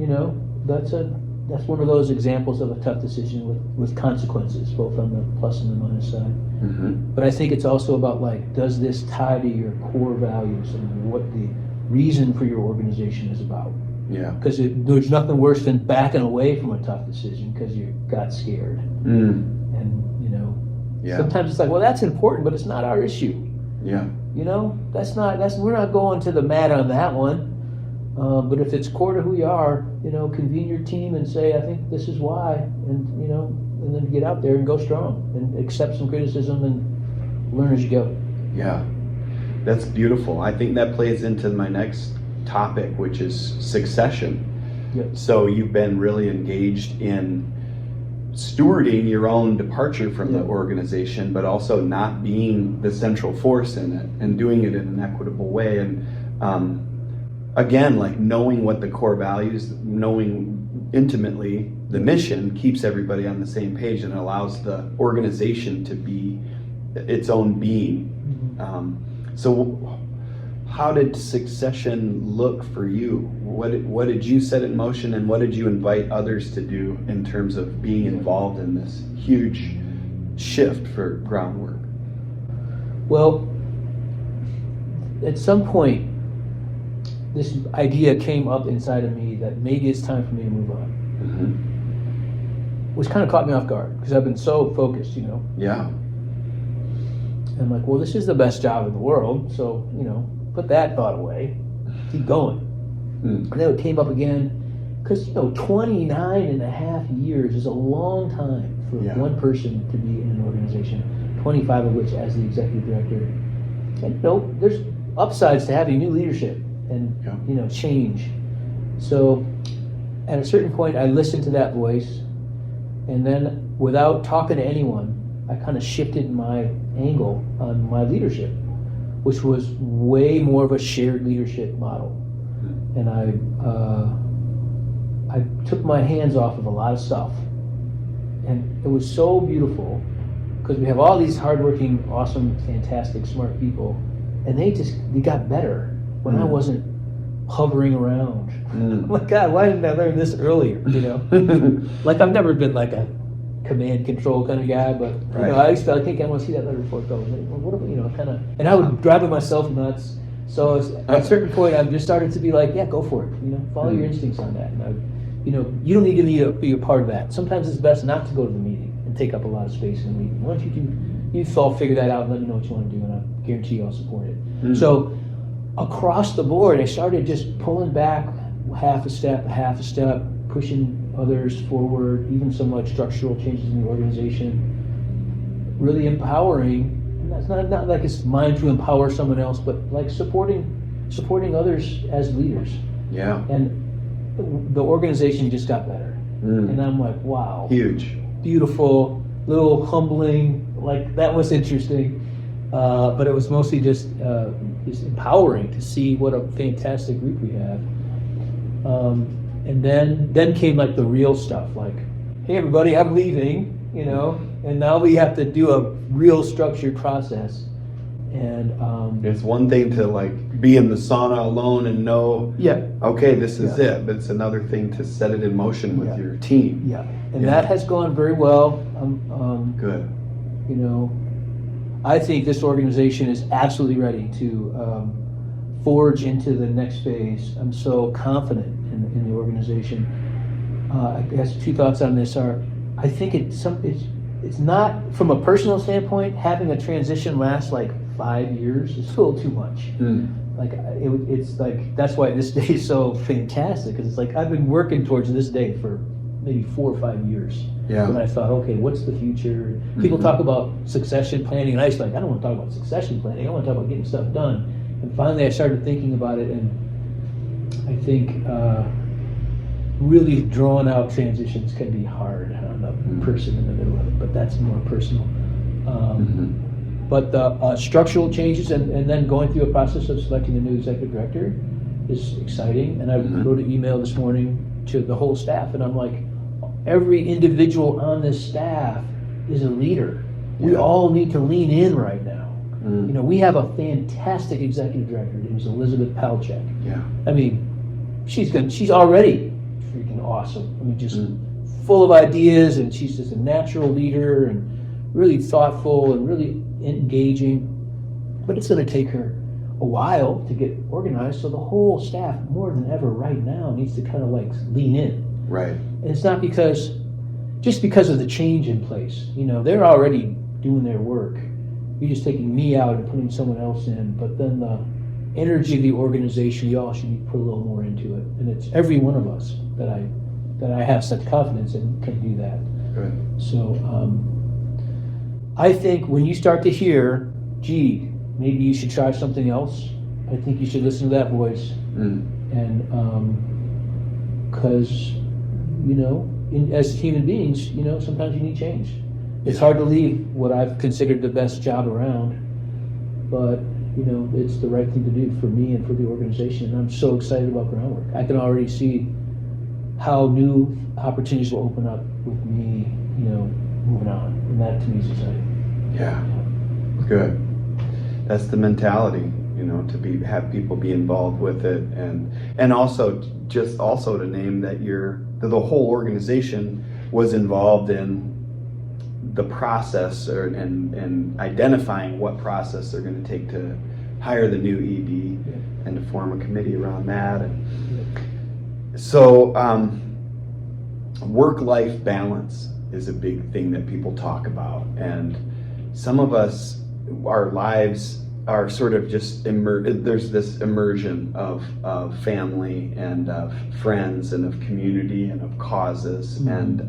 that's one of those examples of a tough decision with consequences, both on the plus and the minus side. But I think it's also about, does this tie to your core values and what the reason for your organization is about? Yeah. Because there's nothing worse than backing away from a tough decision because you got scared. And, sometimes it's like, well, that's important, but it's not our issue. Yeah. We're not going to the mat on that one. But if it's core to who you are, convene your team and say, I think this is why, and then get out there and go strong and accept some criticism and learn as you go. Yeah. That's beautiful. I think that plays into my next topic, which is succession. Yep. So you've been really engaged in stewarding your own departure from the organization, but also not being the central force in it and doing it in an equitable way. And again, knowing what the core values, knowing intimately the mission, keeps everybody on the same page and allows the organization to be its own being. So how did succession look for you? What did you set in motion, and what did you invite others to do in terms of being involved in this huge shift for Groundwork? Well, at some point, this idea came up inside of me that maybe it's time for me to move on. Which kind of caught me off guard, because I've been so focused, Yeah. And I'm like, well, this is the best job in the world, so, put that thought away, keep going. And then it came up again, because, 29 and a half years is a long time for one person to be in an organization, 25 of which as the executive director. And, there's upsides to having new leadership and, change. So at a certain point, I listened to that voice, And then without talking to anyone, I kind of shifted my angle on my leadership, which was way more of a shared leadership model. And I took my hands off of a lot of stuff. And it was so beautiful because we have all these hardworking, awesome, fantastic, smart people, and they got better when I wasn't hovering around. I'm like, God, why didn't I learn this earlier? You know, like I've never been like a command control kind of guy, but you know, I used to think I want to see that letter before it goes. Like, well, what, you know, kind of, and I would drive myself nuts. So at a certain point, I've just started to be like, yeah, go for it. You know, follow your instincts on that. And you know, you don't need to be a part of that. Sometimes it's best not to go to the meeting and take up a lot of space in the meeting. Why don't you all figure that out and let me know what you want to do, and I guarantee you I'll support it. So across the board, I started just pulling back half a step, pushing others forward, even some like structural changes in the organization, really empowering. And that's not like it's mine to empower someone else, but like supporting others as leaders. Yeah. And the organization just got better. And I'm like, wow. Huge. Beautiful, little humbling, like that was interesting. But it was mostly just empowering to see what a fantastic group we have. And then came like the real stuff, like, hey everybody, I'm leaving, you know, and now we have to do a real structured process. And it's one thing to like be in the sauna alone and know, okay, this is it, but it's another thing to set it in motion with your team. Yeah, and that has gone very well. Good. You know, I think this organization is absolutely ready to forge into the next phase. I'm so confident in the organization. I guess two thoughts on this are, I think it's not, from a personal standpoint, having a transition last like 5 years is a little too much. Like it's like, that's why this day is so fantastic, because it's like I've been working towards this day for maybe 4 or 5 years. When I thought, okay, what's the future? People talk about succession planning, and I was like, I don't want to talk about succession planning. I want to talk about getting stuff done. And finally, I started thinking about it, and I think really drawn out transitions can be hard on the person in the middle of it, but that's more personal. But the structural changes and then going through a process of selecting a new executive director is exciting. And I wrote an email this morning to the whole staff, and I'm like, every individual on this staff is a leader. We all need to lean in right now. You know, we have a fantastic executive director. Her name is Elizabeth Palchak. I mean, she's already freaking awesome. I mean, just full of ideas, and she's just a natural leader and really thoughtful and really engaging. But it's going to take her a while to get organized. So the whole staff, more than ever right now, needs to kind of like lean in. Right. And it's not just because of the change in place. You know, they're already doing their work. You're just taking me out and putting someone else in. But then the energy of the organization, you all should put a little more into it. And it's every one of us that I have such confidence in can do that. Good. So I think when you start to hear, gee, maybe you should try something else, I think you should listen to that voice. And because, you know, as human beings, you know, sometimes you need change. It's hard to leave what I've considered the best job around, but, you know, it's the right thing to do for me and for the organization. And I'm so excited about Groundwork. I can already see how new opportunities will open up with me, you know, moving on. And that to me is exciting. Yeah. Good. That's the mentality, you know, to have people be involved with it, and also to name that the whole organization was involved in the process and identifying what process they're going to take to hire the new ED and to form a committee around that. And so work-life balance is a big thing that people talk about, and some of us, our lives are sort of just there's this immersion of family and of friends and of community and of causes. And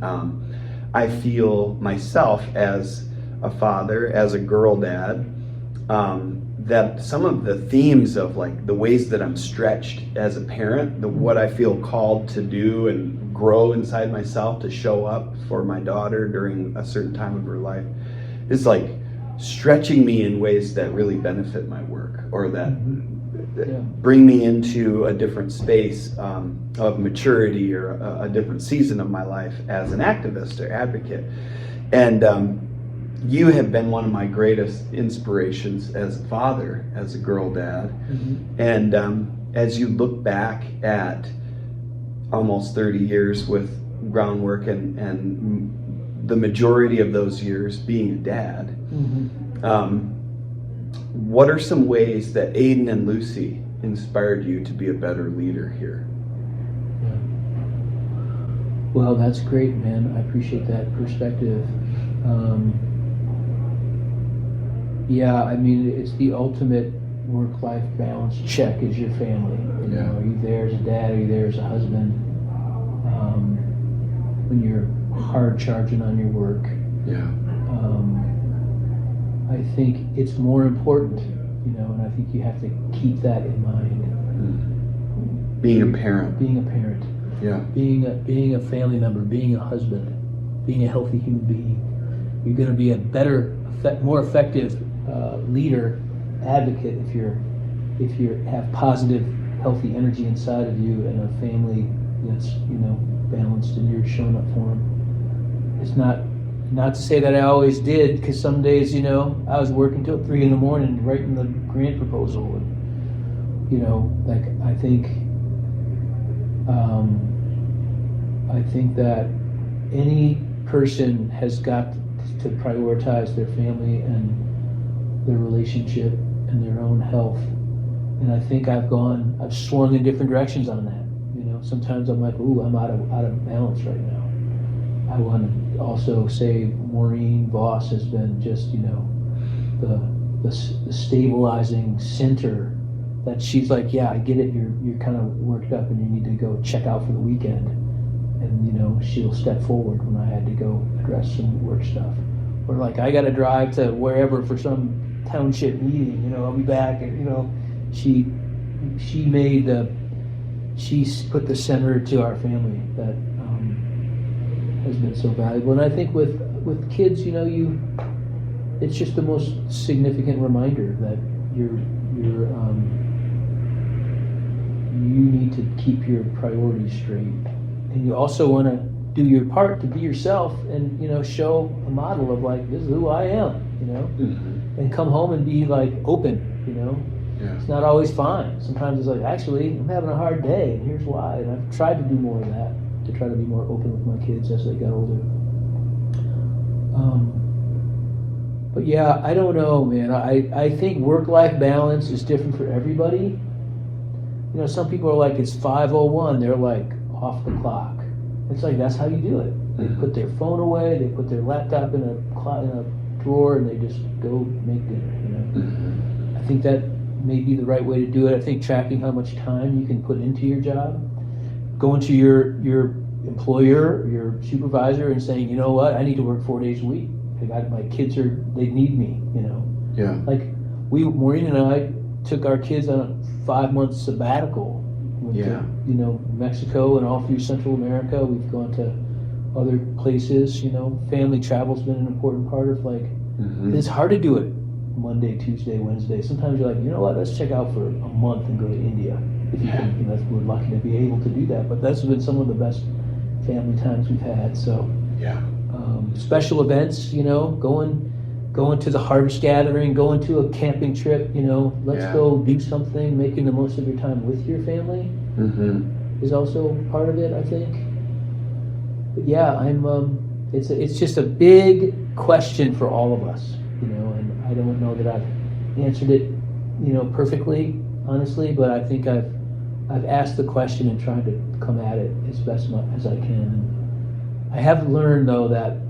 I feel myself as a father, as a girl dad, that some of the themes of like the ways that I'm stretched as a parent, what I feel called to do and grow inside myself to show up for my daughter during a certain time of her life, is like stretching me in ways that really benefit my work, or that bring me into a different space of maturity, or a different season of my life as an activist or advocate. And you have been one of my greatest inspirations as a father, as a girl dad. And as you look back at almost 30 years with Groundwork, and the majority of those years being a dad, what are some ways that Aiden and Lucy inspired you to be a better leader here? Well, that's great, man. I appreciate that perspective. Yeah, I mean, it's the ultimate work-life balance check is your family. You know, are you there as a dad? Are you there as a husband? When you're hard charging on your work. I think it's more important, you know, and I think you have to keep that in mind. Being a parent. Being a parent. Being a family member, being a husband, being a healthy human being. You're going to be a better, more effective leader, advocate if you have positive, healthy energy inside of you, and a family that's, you know, balanced, and you're showing up for them. It's not to say that I always did, because some days, you know, I was working till 3 a.m. writing the grant proposal, and, you know, like I think that any person has got to prioritize their family and their relationship and their own health. And I think I've swung in different directions on that. You know, sometimes I'm like, ooh, I'm out of balance right now. I want to also say Maureen Voss has been just, you know, the stabilizing center, that she's like, yeah, I get it, you're kind of worked up and you need to go check out for the weekend. And, you know, she'll step forward when I had to go address some work stuff. Or like, I got to drive to wherever for some township meeting, you know, I'll be back. And, you know, she put the center to our family that has been so valuable. And I think with kids, you know, it's just the most significant reminder that you need to keep your priorities straight. And you also want to do your part to be yourself, and, you know, show a model of like, this is who I am, you know, and come home and be like open, you know. It's not always fine. Sometimes it's like, actually, I'm having a hard day, and here's why. And I've tried to do more of that, to try to be more open with my kids as they got older. But yeah, I don't know, man. I think work-life balance is different for everybody. You know, some people are like, it's 5:01, they're like off the clock. It's like, that's how you do it. They put their phone away, they put their laptop in a drawer, and they just go make dinner, you know. I think that may be the right way to do it. I think tracking how much time you can put into your job, going to your employer, your supervisor, and saying, you know what, I need to work 4 days a week. My kids they need me, you know. Like Maureen and I took our kids on a 5-month sabbatical. Went to, you know, Mexico and all through Central America. We've gone to other places, you know. Family travel's been an important part of like, it's hard to do it Monday, Tuesday, Wednesday. Sometimes you're like, you know what, let's check out for a month and go to India. If you can, you know, we're lucky to be able to do that. But that's been some of the best family times we've had. So special events, you know, going to the harvest gathering, going to a camping trip, you know, let's go do something. Making the most of your time with your family is also part of it, I think. But yeah, it's just a big question for all of us, you know, and I don't know that I've answered it, you know, perfectly, honestly, but I think I've asked the question and tried to come at it as best as I can. And I have learned, though, that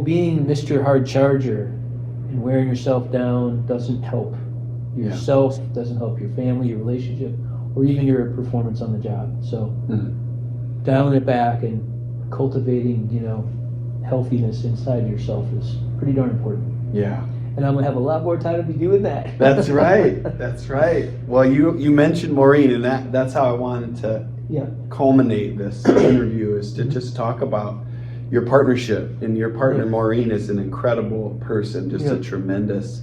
being Mr. Hard Charger and wearing yourself down doesn't help yourself, doesn't help your family, your relationship, or even your performance on the job. So dialing it back and cultivating, you know, healthiness inside yourself is pretty darn important. and I'm gonna have a lot more time to be doing that. That's right. That's right. Well, you mentioned Maureen, and that's how I wanted to culminate this interview, is to just talk about your partnership. And your partner Maureen is an incredible person, just a tremendous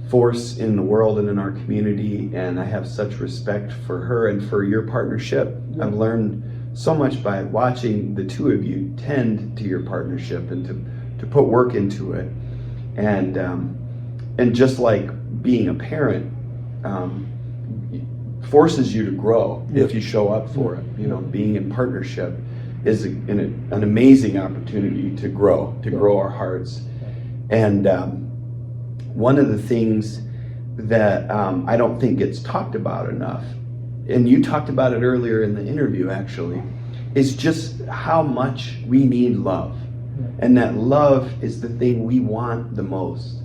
force in the world and in our community, and I have such respect for her and for your partnership. I've learned so much by watching the two of you tend to your partnership and to put work into it, and just like being a parent forces you to grow if you show up for it. You know, being in partnership is an amazing opportunity to grow our hearts. And one of the things that I don't think gets talked about enough, and you talked about it earlier in the interview actually, is just how much we need love. And that love is the thing we want the most.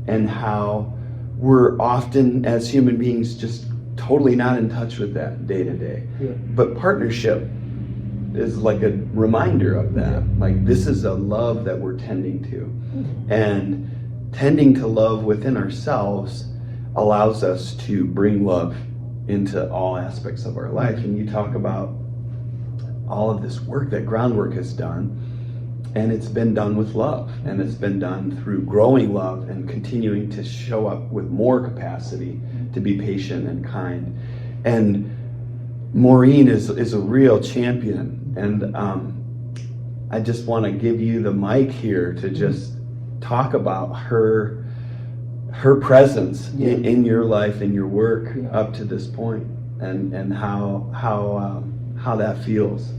And how we're often, as human beings, just totally not in touch with that day to day. But partnership is like a reminder of that. Like, this is a love that we're tending to. And tending to love within ourselves allows us to bring love into all aspects of our life. And you talk about all of this work that Groundwork has done, and it's been done with love, and it's been done through growing love and continuing to show up with more capacity to be patient and kind. And Maureen is a real champion, and I just want to give you the mic here to just talk about her presence in your life and your work up to this point, and how that feels.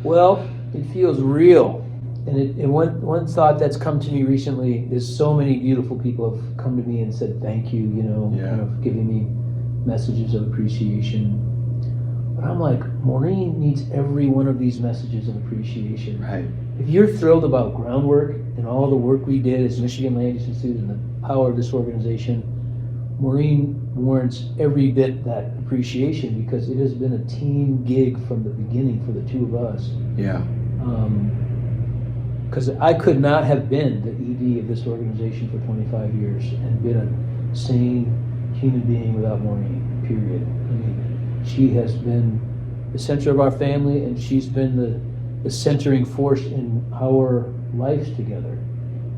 Well, it feels real, and one thought that's come to me recently is so many beautiful people have come to me and said thank you, kind of giving me messages of appreciation. But I'm like, Maureen needs every one of these messages of appreciation. Right. If you're thrilled about Groundwork and all the work we did as Michigan Land Use Institute and the power of this organization, Maureen warrants every bit that appreciation, because it has been a team gig from the beginning for the two of us. Yeah. Because I could not have been the ED of this organization for 25 years and been a sane human being without Maureen, period. I mean, she has been the center of our family, and she's been the centering force in our lives together.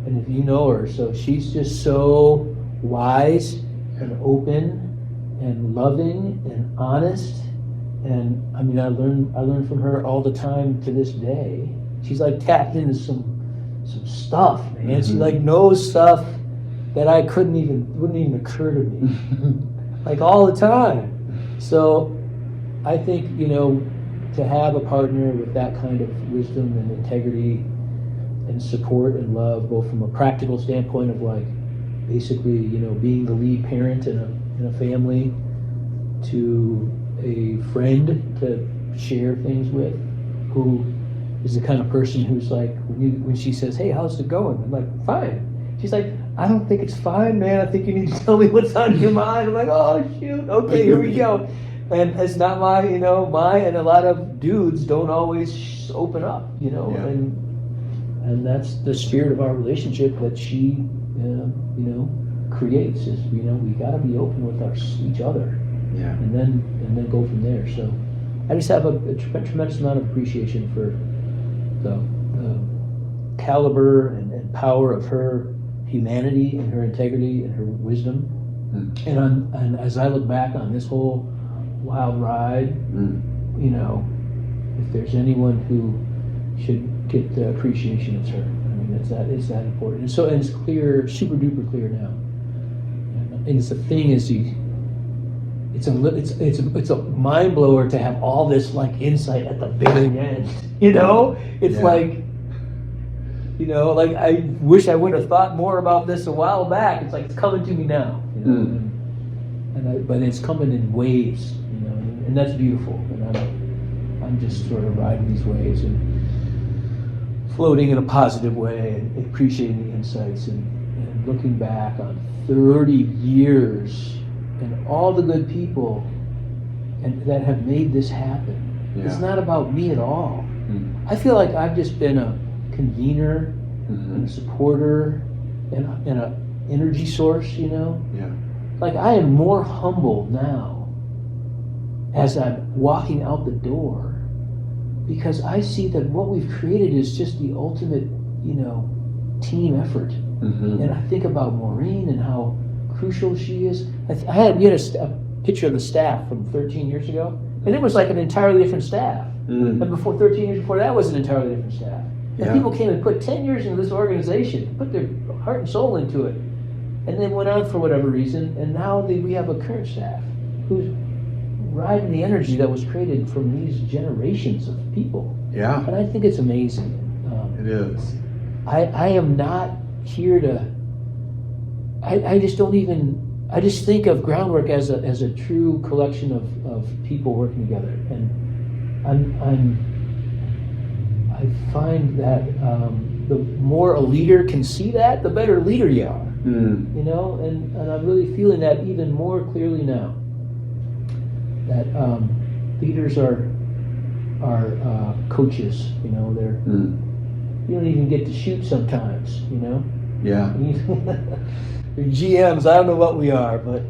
And if you know her, so she's just so wise and open and loving and honest. And I mean, I learn from her all the time to this day. She's like tapped into some stuff, man. She like knows stuff that wouldn't even occur to me, like all the time. So I think, to have a partner with that kind of wisdom and integrity and support and love, both from a practical standpoint of like basically, being the lead parent in a family, to a friend to share things with, who is the kind of person who's like, when she says, "Hey, how's it going?" I'm like, "Fine." She's like, "I don't think it's fine, man. I think you need to tell me what's on your mind." I'm like, "Oh, shoot. Okay, here we go." And it's not and a lot of dudes don't always open up, and that's the spirit of our relationship that she, creates, is, we got to be open with each other. Yeah. And then go from there. So I just have a tremendous amount of appreciation for the caliber and power of her humanity and her integrity and her wisdom. And as I look back on this whole wild ride, if there's anyone who should get the appreciation, it's her. I mean, it's that important. And so, and it's clear, super duper clear now. And it's the thing is, it's a mind blower to have all this like insight at the very end. It's like, like I wish I would have thought more about this a while back. It's like it's coming to me now. But it's coming in waves. And that's beautiful. And I'm just sort of riding these waves and floating in a positive way and appreciating the insights and looking back on 30 years and all the good people that have made this happen. Yeah. It's not about me at all. I feel like I've just been a convener and a supporter and a energy source, you know? Yeah. Like, I am more humble now as I'm walking out the door, because I see that what we've created is just the ultimate, you know, team effort. Mm-hmm. And I think about Maureen and how crucial she is. We had a picture of the staff from 13 years ago, and it was like an entirely different staff. Mm. And before 13 years before that was an entirely different staff. And Yeah. people came and put 10 years into this organization, put their heart and soul into it, and then went on for whatever reason, and now we have a current staff who's riding the energy that was created from these generations of people. Yeah. And I think it's amazing. It is. I am not here to. I just don't even. I just think of Groundwork as a true collection of people working together, and I find that the more a leader can see that, the better leader you are. Mm. You know, and I'm really feeling that even more clearly now. That leaders are coaches. You know, they're. Mm. You don't even get to shoot sometimes, you know? Yeah. They're GMs, I don't know what we are, but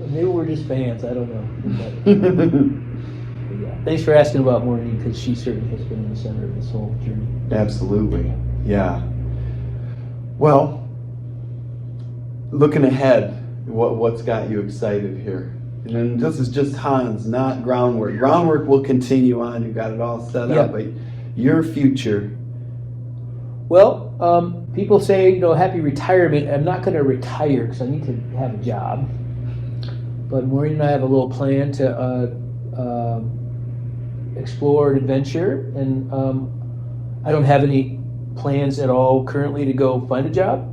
maybe we're just fans, I don't know. But yeah. Thanks for asking about Maureen, because she certainly has been in the center of this whole journey. Absolutely. Yeah. Well, looking ahead, what's got you excited here? And this is just Hans, not Groundwork. Groundwork will continue on. You got it all set up, but your future. Well, people say, you know, happy retirement. I'm not going to retire because I need to have a job. But Maureen and I have a little plan to explore an adventure, and I don't have any plans at all currently to go find a job.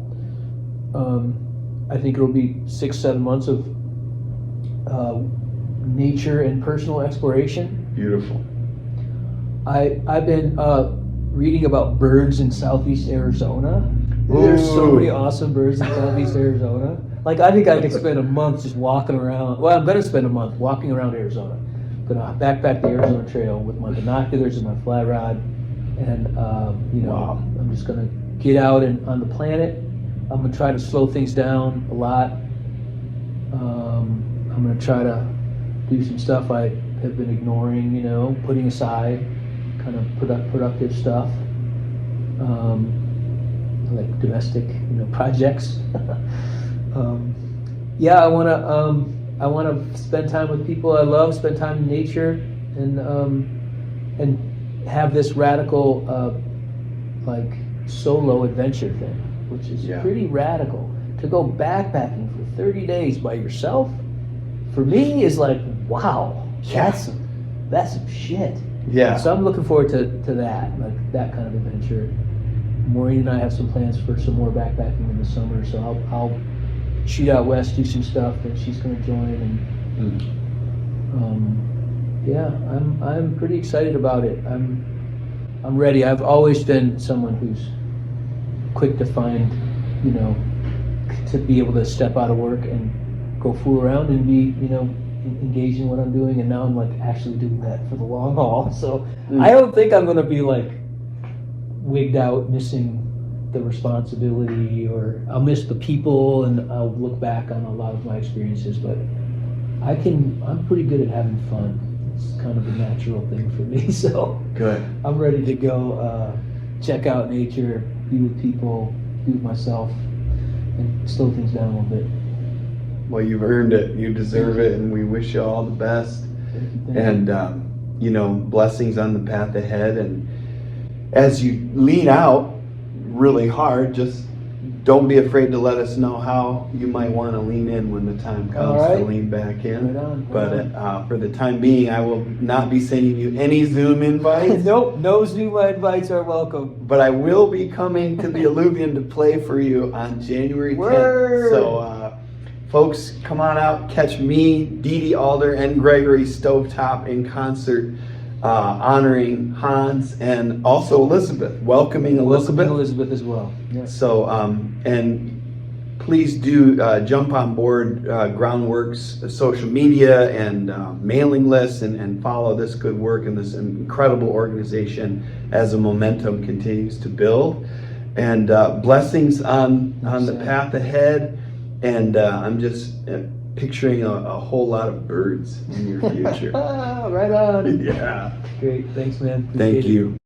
I think it'll be 6-7 months of nature and personal exploration. Beautiful. I've been reading about birds in southeast Arizona. There's so many awesome birds in southeast Arizona. Like, I think I could spend a month just walking around. Well, I'm going to spend a month walking around Arizona. I'm going to backpack the Arizona Trail with my binoculars and my fly rod. And, you know, Wow. I'm just going to get out and on the planet. I'm going to try to slow things down a lot. I'm going to try to do some stuff I have been ignoring, you know, putting aside kind of productive stuff, like domestic, you know, projects. Yeah, I want to spend time with people I love, spend time in nature, and have this radical like solo adventure thing, which is pretty radical. To go backpacking for 30 days by yourself, for me, is like, wow, that's some shit. Yeah. So I'm looking forward to that, like that kind of adventure. Maureen and I have some plans for some more backpacking in the summer, so I'll shoot out west, do some stuff, and she's going to join. And yeah, I'm pretty excited about it. I'm ready. I've always been someone who's quick to find, you know, to be able to step out of work and go fool around and be, you know, engaged in what I'm doing, and now I'm like actually doing that for the long haul. So I don't think I'm going to be like wigged out, missing the responsibility, or I'll miss the people, and I'll look back on a lot of my experiences. But I'm pretty good at having fun. It's kind of a natural thing for me. So good. I'm ready to go check out nature, be with people, be with myself, and slow things down a little bit. Well, you've earned it. You deserve it, and we wish you all the best. And you know, blessings on the path ahead. And as you lean out really hard, just don't be afraid to let us know how you might want to lean in when the time comes to lean back in. Right on. But for the time being, I will not be sending you any Zoom invites. Nope, no Zoom invites are welcome. But I will be coming to the Alluvion to play for you on January 10th. Word. So, folks, come on out, catch me, Dede Alder, and Gregory Stovetop in concert, honoring Hans and also Elizabeth, welcoming Elizabeth as well. Yes. So, and please do jump on board Groundwork's social media and mailing lists, and follow this good work and this incredible organization as the momentum continues to build. And blessings on the Seth. path ahead. And I'm just picturing a whole lot of birds in your future. Right on. Yeah. Great. Thanks, man. Thank Appreciate it. you.